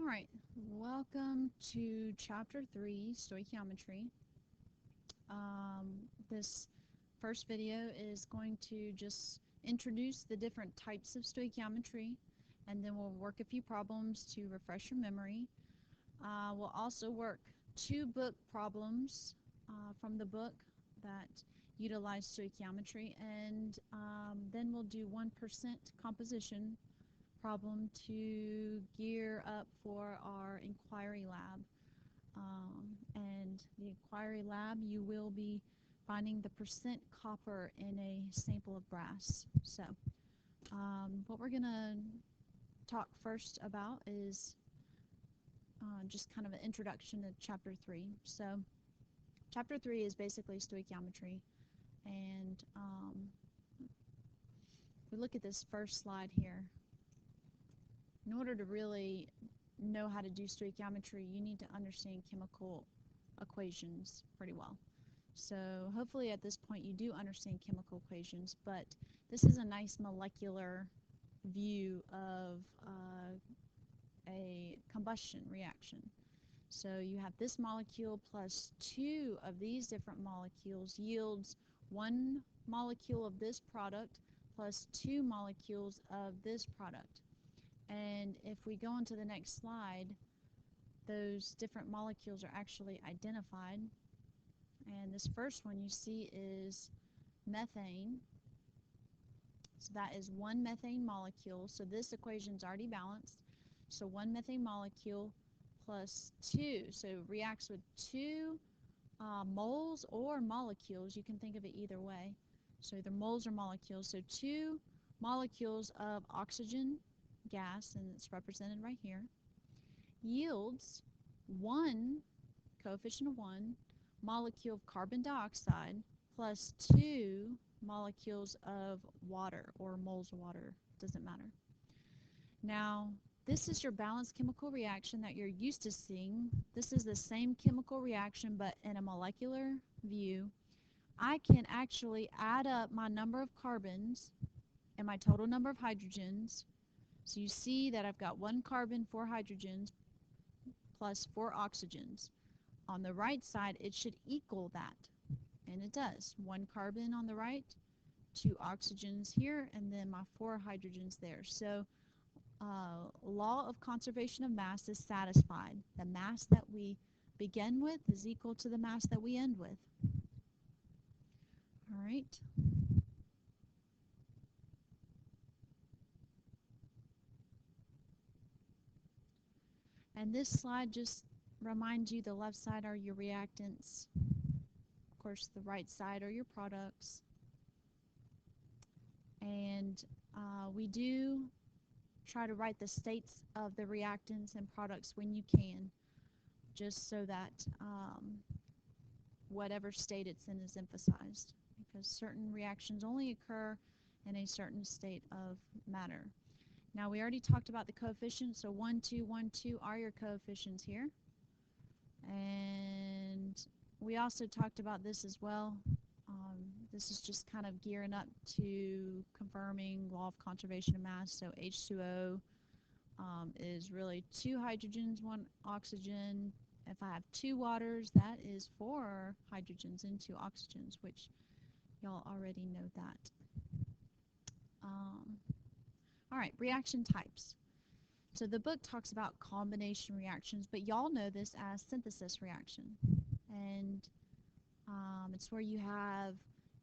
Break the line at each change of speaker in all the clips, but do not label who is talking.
Alright, welcome to Chapter 3, Stoichiometry. This first video is going to just introduce the different types of stoichiometry, and then we'll work a few problems to refresh your memory. We'll also work two book problems from the book that utilize stoichiometry, and then we'll do 1% composition problem to gear up for our inquiry lab. And the inquiry lab, you will be finding the percent copper in a sample of brass. So what we're going to talk first about is just kind of an introduction to Chapter 3. So Chapter 3 is basically stoichiometry, and if we look at this first slide here, in order to really know how to do stoichiometry, you need to understand chemical equations pretty well. So hopefully at this point you do understand chemical equations, but this is a nice molecular view of a combustion reaction. So you have this molecule plus two of these different molecules yields one molecule of this product plus two molecules of this product. And if we go on to the next slide, those different molecules are actually identified. And this first one you see is methane. So that is one methane molecule. So this equation is already balanced. So one methane molecule plus two. So it reacts with two moles or molecules. You can think of it either way. So either moles or molecules. So two molecules of oxygen gas, and it's represented right here, yields one coefficient of one molecule of carbon dioxide plus two molecules of water, or moles of water, doesn't matter. Now this is your balanced chemical reaction that you're used to seeing. This is the same chemical reaction but in a molecular view. I can actually add up my number of carbons and my total number of hydrogens. So you see that I've got one carbon, four hydrogens, plus four oxygens. On the right side, it should equal that, and it does. One carbon on the right, two oxygens here, and then my four hydrogens there. So law of conservation of mass is satisfied. The mass that we begin with is equal to the mass that we end with. All right. And this slide just reminds you the left side are your reactants. Of course, the right side are your products. And we do try to write the states of the reactants and products when you can, just so that whatever state it's in is emphasized, because certain reactions only occur in a certain state of matter. Now we already talked about the coefficients, so 1, 2, 1, 2 are your coefficients here. And we also talked about this as well. This is just kind of gearing up to confirming law of conservation of mass. So H2O is really two hydrogens, one oxygen. If I have two waters, that is four hydrogens and two oxygens, which y'all already know that. All right, reaction types. So the book talks about combination reactions, but y'all know this as synthesis reaction. And it's where you have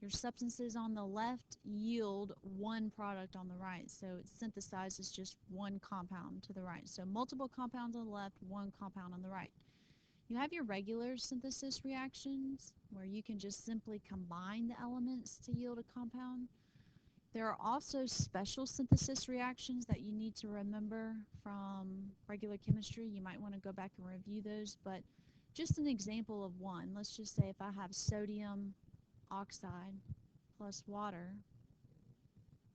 your substances on the left yield one product on the right. So it synthesizes just one compound to the right. So multiple compounds on the left, one compound on the right. You have your regular synthesis reactions, where you can just simply combine the elements to yield a compound. There are also special synthesis reactions that you need to remember from regular chemistry. You might want to go back and review those, but just an example of one. Let's just say if I have sodium oxide plus water,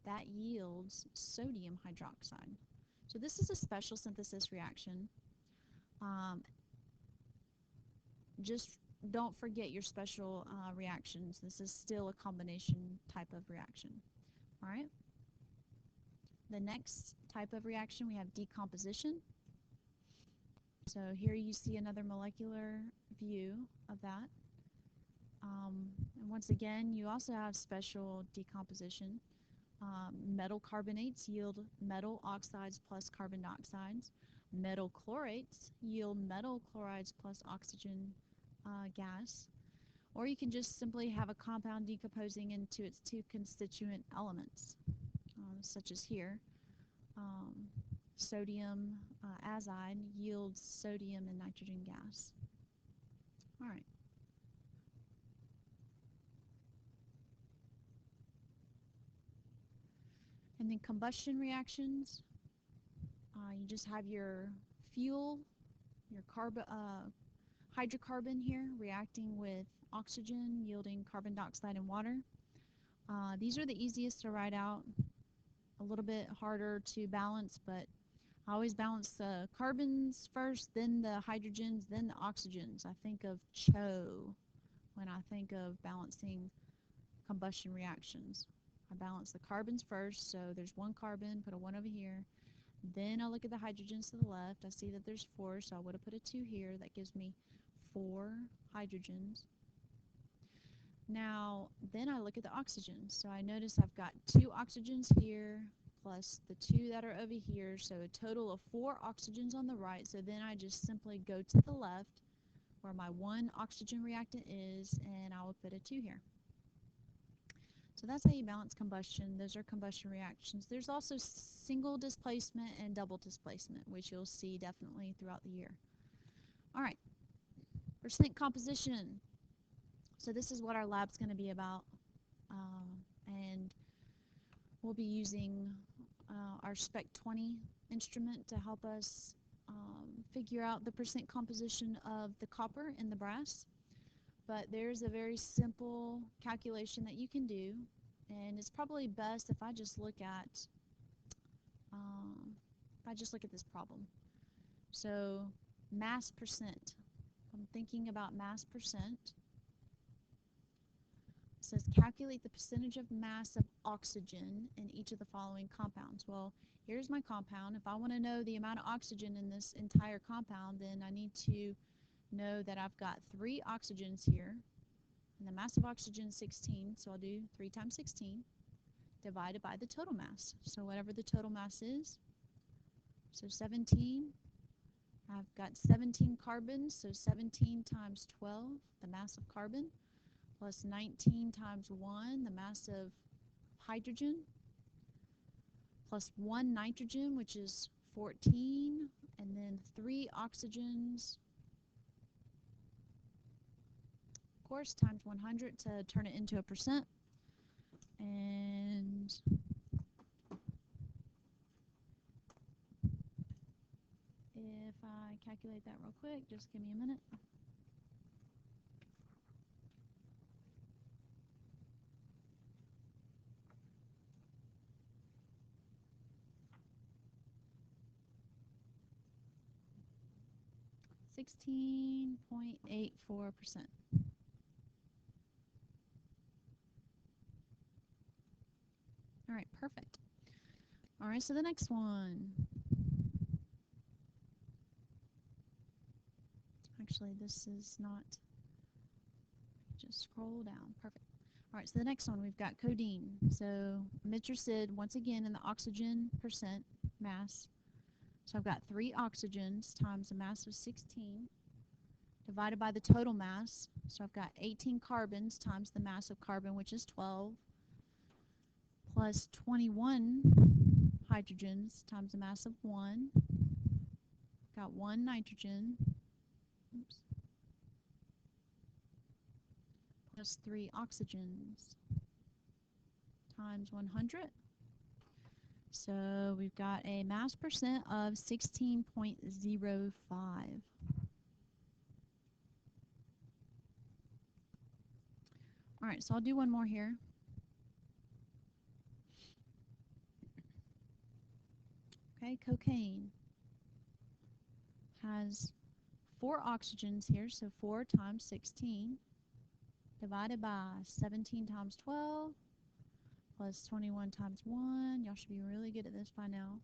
that yields sodium hydroxide. So this is a special synthesis reaction. Just don't forget your special reactions. This is still a combination type of reaction. All right. The next type of reaction, we have decomposition. So here you see another molecular view of that. And once again, you also have special decomposition. Metal carbonates yield metal oxides plus carbon dioxides. Metal chlorates yield metal chlorides plus oxygen gas. Or you can just simply have a compound decomposing into its two constituent elements, such as here. Um, Sodium azide yields sodium and nitrogen gas. All right. And then combustion reactions. You just have your fuel, your hydrocarbon here reacting with oxygen, yielding carbon dioxide and water. These are the easiest to write out, a little bit harder to balance, but I always balance the carbons first, then the hydrogens, then the oxygens. I think of CHO when I think of balancing combustion reactions. I balance the carbons first, so there's one carbon, put a 1 over here. Then I look at the hydrogens to the left. I see that there's 4, so I would have put a 2 here. That gives me 4 hydrogens. Now, then I look at the oxygens. So I notice I've got 2 oxygens here plus the 2 that are over here, so a total of 4 oxygens on the right. So then I just simply go to the left where my 1 oxygen reactant is, and I will put a 2 here. So that's how you balance combustion. Those are combustion reactions. There's also single displacement and double displacement, which you'll see definitely throughout the year. All right, percent composition. So this is what our lab's going to be about, and we'll be using our Spec 20 instrument to help us figure out the percent composition of the copper and the brass. But there's a very simple calculation that you can do, and it's probably best if I just look at this problem. So mass percent. I'm thinking about mass percent. It says calculate the percentage of mass of oxygen in each of the following compounds. Well, here's my compound. If I want to know the amount of oxygen in this entire compound, then I need to know that I've got 3 oxygens here, and the mass of oxygen is 16, so I'll do 3 times 16 divided by the total mass. So whatever the total mass is, so 17, I've got 17 carbons, so 17 times 12, the mass of carbon, plus 19 times 1, the mass of hydrogen, plus 1 nitrogen, which is 14, and then 3 oxygens, of course, times 100 to turn it into a percent. And if I calculate that real quick, just give me a minute. (16.84%). All right, perfect. All right, so the next one. Actually, this is not. Just scroll down. Perfect. All right, so the next one, we've got codeine. So I'm interested, once again, in the oxygen percent mass. So I've got 3 oxygens times a mass of 16 divided by the total mass. So I've got 18 carbons times the mass of carbon, which is 12, plus 21 hydrogens times the mass of 1. Got 1 nitrogen. Oops. Plus 3 oxygens times 100. So we've got a mass percent of 16.05. All right, so I'll do one more here. Okay, cocaine has 4 oxygens here, so 4 times 16 divided by 17 times 12 plus 21 times 1. Y'all should be really good at this by now.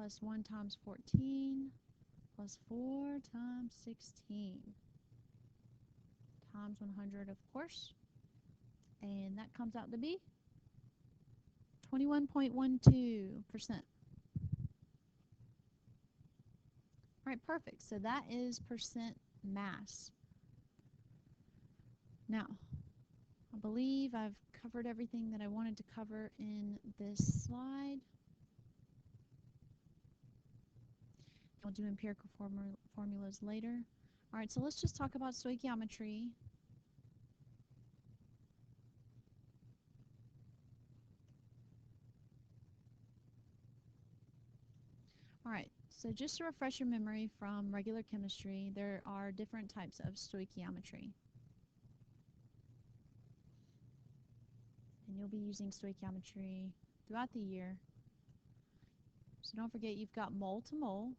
plus 1 times 14 plus 4 times 16 times 100, of course. And that comes out to be 21.12%. All right, perfect. So that is percent mass. Now, I believe I've covered everything that I wanted to cover in this slide. We'll do empirical formulas later. All right, so let's just talk about stoichiometry. All right, so just to refresh your memory from regular chemistry, there are different types of stoichiometry. And you'll be using stoichiometry throughout the year. So don't forget you've got mole to mole,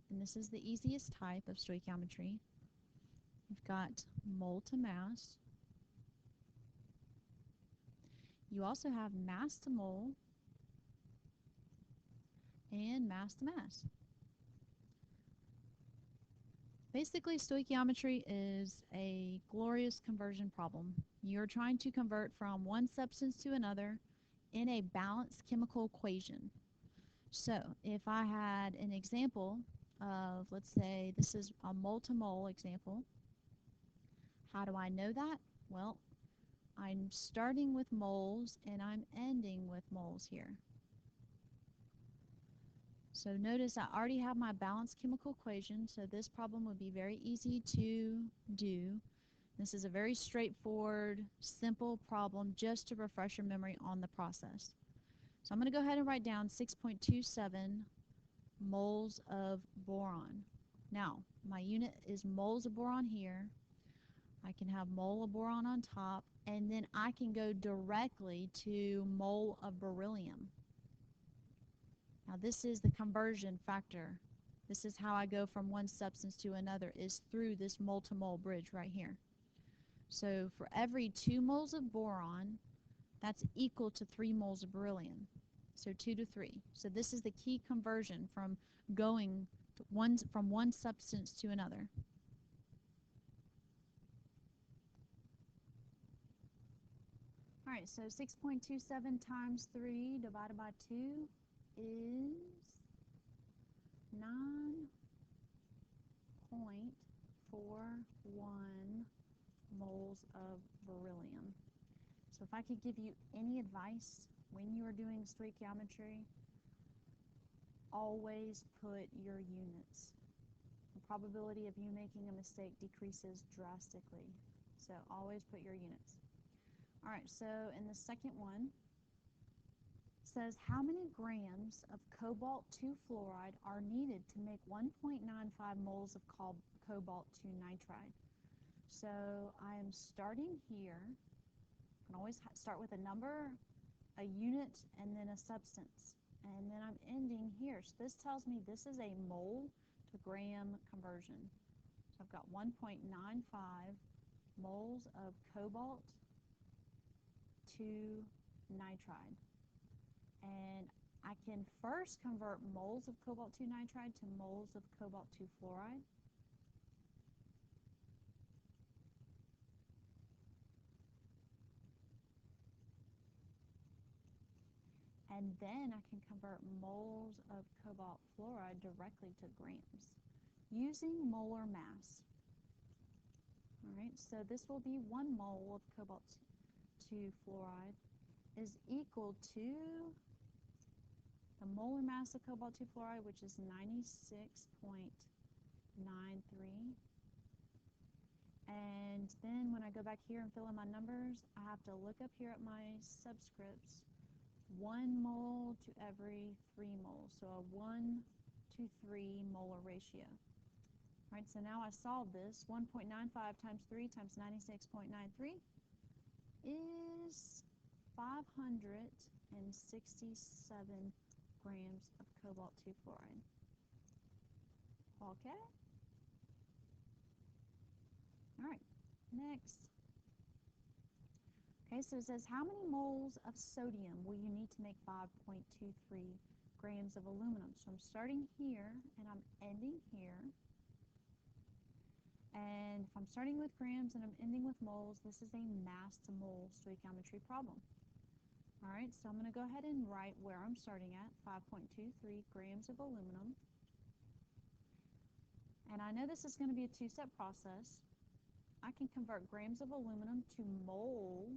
and this is the easiest type of stoichiometry. You've got mole to mass. You also have mass to mole and mass to mass. Basically, stoichiometry is a glorious conversion problem. You're trying to convert from one substance to another in a balanced chemical equation. So if I had an example of, let's say this is a mole to mole example, how do I know that? Well, I'm starting with moles and I'm ending with moles here. So notice I already have my balanced chemical equation, so this problem would be very easy to do. This is a very straightforward, simple problem just to refresh your memory on the process. So I'm going to go ahead and write down 6.27 moles of boron. Now, my unit is moles of boron here. I can have mole of boron on top, and then I can go directly to mole of beryllium. Now this is the conversion factor. This is how I go from one substance to another, is through this mole to mole bridge right here. So for every 2 moles of boron, that's equal to 3 moles of beryllium. So 2 to 3. So this is the key conversion from going from one substance to another. All right, so 6.27 times 3 divided by 2 is 9.41 moles of beryllium. So if I could give you any advice when you are doing stoichiometry, always put your units. The probability of you making a mistake decreases drastically. So always put your units. All right, so in the second one, says how many grams of cobalt 2 fluoride are needed to make 1.95 moles of cobalt 2 nitride. So I am starting here. I can always start with a number, a unit, and then a substance. And then I'm ending here. So this tells me this is a mole to gram conversion. So I've got 1.95 moles of cobalt 2 nitride. And I can first convert moles of cobalt 2 nitride to moles of cobalt 2 fluoride. And then I can convert moles of cobalt fluoride directly to grams using molar mass. All right, so this will be 1 mole of cobalt 2 fluoride is equal to the molar mass of cobalt 2 fluoride, which is 96.93. And then when I go back here and fill in my numbers, I have to look up here at my subscripts. 1 mole to every 3 moles, so a 1 to 3 molar ratio. All right, so now I solve this. 1.95 times 3 times 96.93 is 567 grams of cobalt 2 fluoride. Okay. All right, next. Okay, so it says how many moles of sodium will you need to make 5.23 grams of aluminum. So I'm starting here and I'm ending here. And if I'm starting with grams and I'm ending with moles, this is a mass to mole stoichiometry problem. All right, so I'm going to go ahead and write where I'm starting at, 5.23 grams of aluminum. And I know this is going to be a two-step process. I can convert grams of aluminum to mole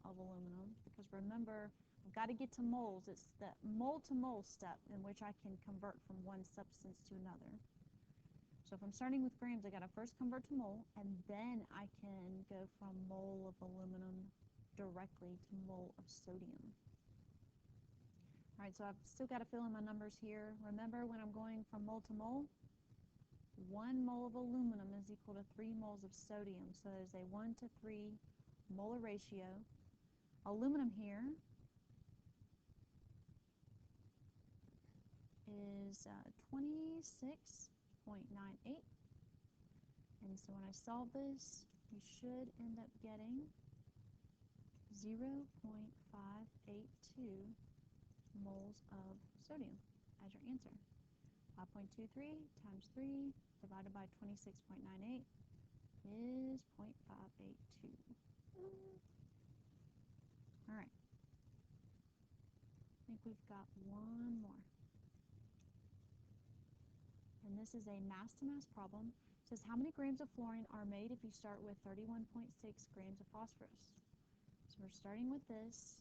of aluminum, because remember, I've got to get to moles. It's the mole to mole step in which I can convert from one substance to another. So if I'm starting with grams, I got to first convert to mole, and then I can go from mole of aluminum directly to mole of sodium. All right, so I've still got to fill in my numbers here. Remember, when I'm going from mole to mole, 1 mole of aluminum is equal to 3 moles of sodium. So there's a 1 to 3 molar ratio. Aluminum here is 26.98. And so when I solve this, you should end up getting 0.582 moles of sodium as your answer. 5.23 times 3 divided by 26.98 is 0.582. All right. I think we've got one more. And this is a mass-to-mass problem. It says, how many grams of fluorine are made if you start with 31.6 grams of phosphorus? So we're starting with this,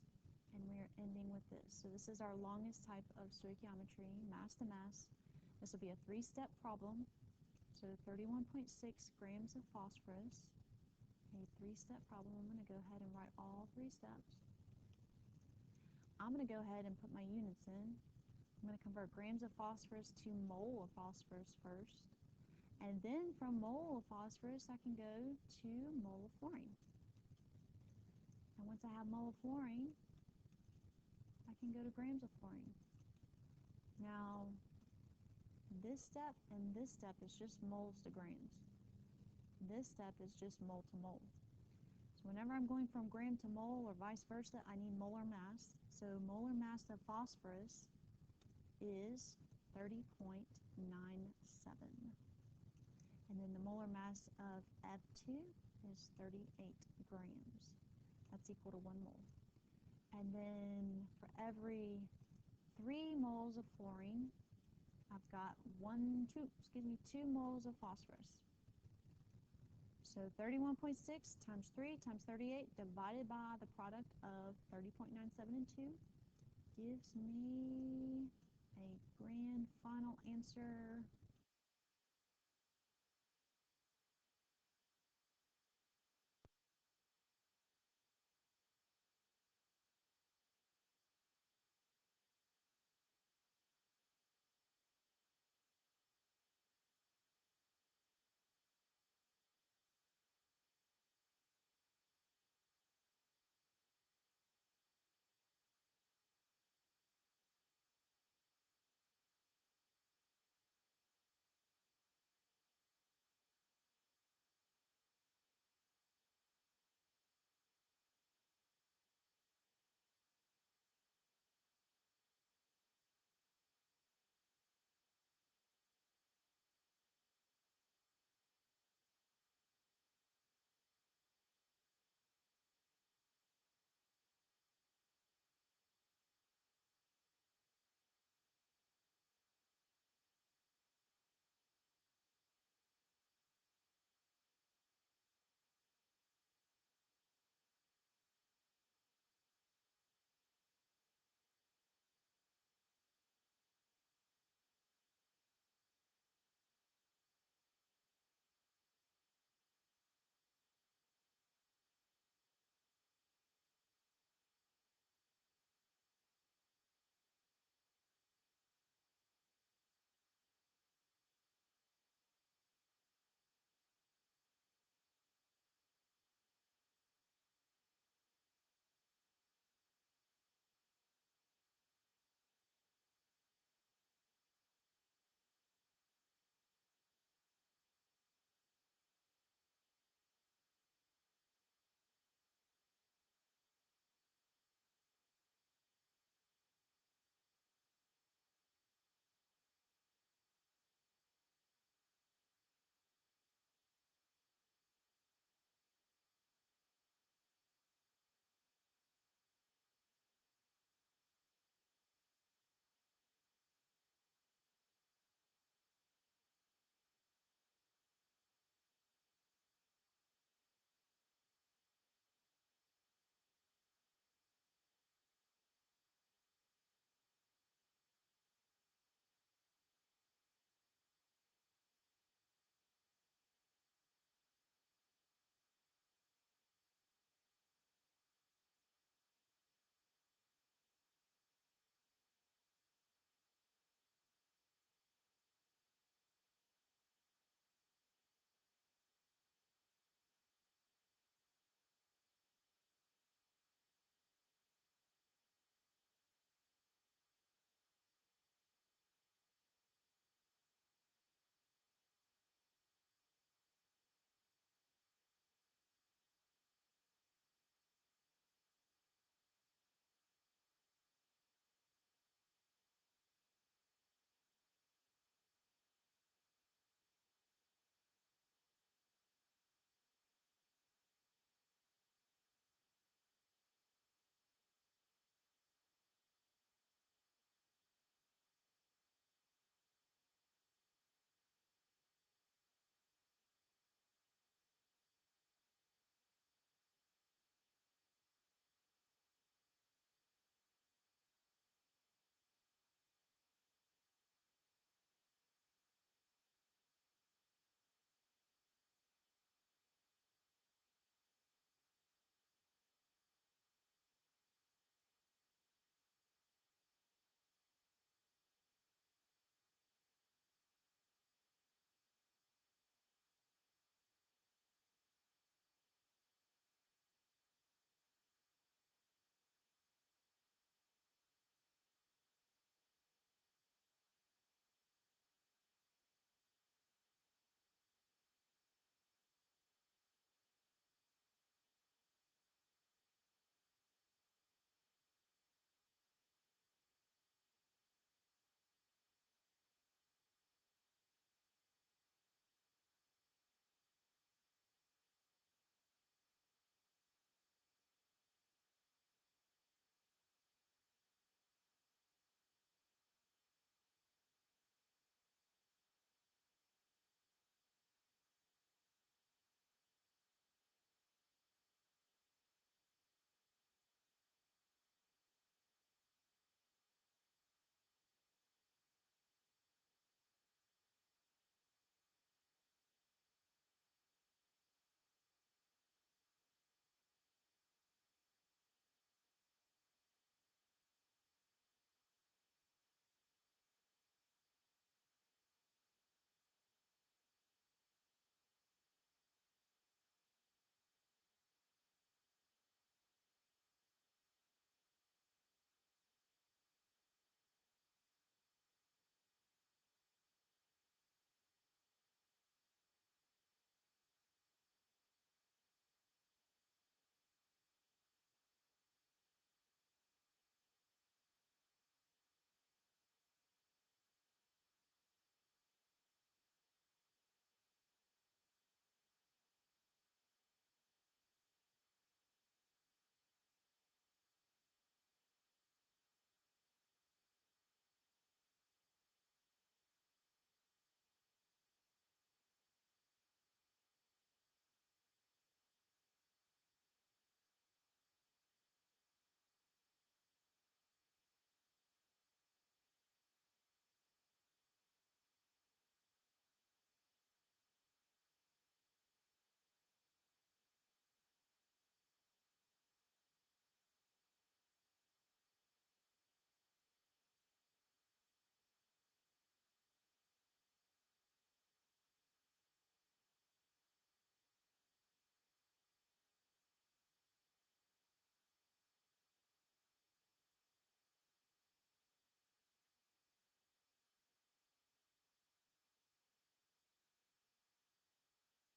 and we're ending with this. So this is our longest type of stoichiometry, mass-to-mass. This will be a three-step problem. So 31.6 grams of phosphorus, a three-step problem. I'm going to go ahead and write all three steps. I'm going to go ahead and put my units in. I'm going to convert grams of phosphorus to mole of phosphorus first. And then from mole of phosphorus, I can go to mole of fluorine. And once I have mole of fluorine, I can go to grams of fluorine. Now, this step and this step is just moles to grams. This step is just mole to mole. So whenever I'm going from gram to mole or vice versa, I need molar mass. So molar mass of phosphorus is 30.97. And then the molar mass of F2 is 38 grams. That's equal to 1 mole. And then for every 3 moles of fluorine, I've got 2 moles of phosphorus. So 31.6 times 3 times 38 divided by the product of 30.97 and 2 gives me a grand final answer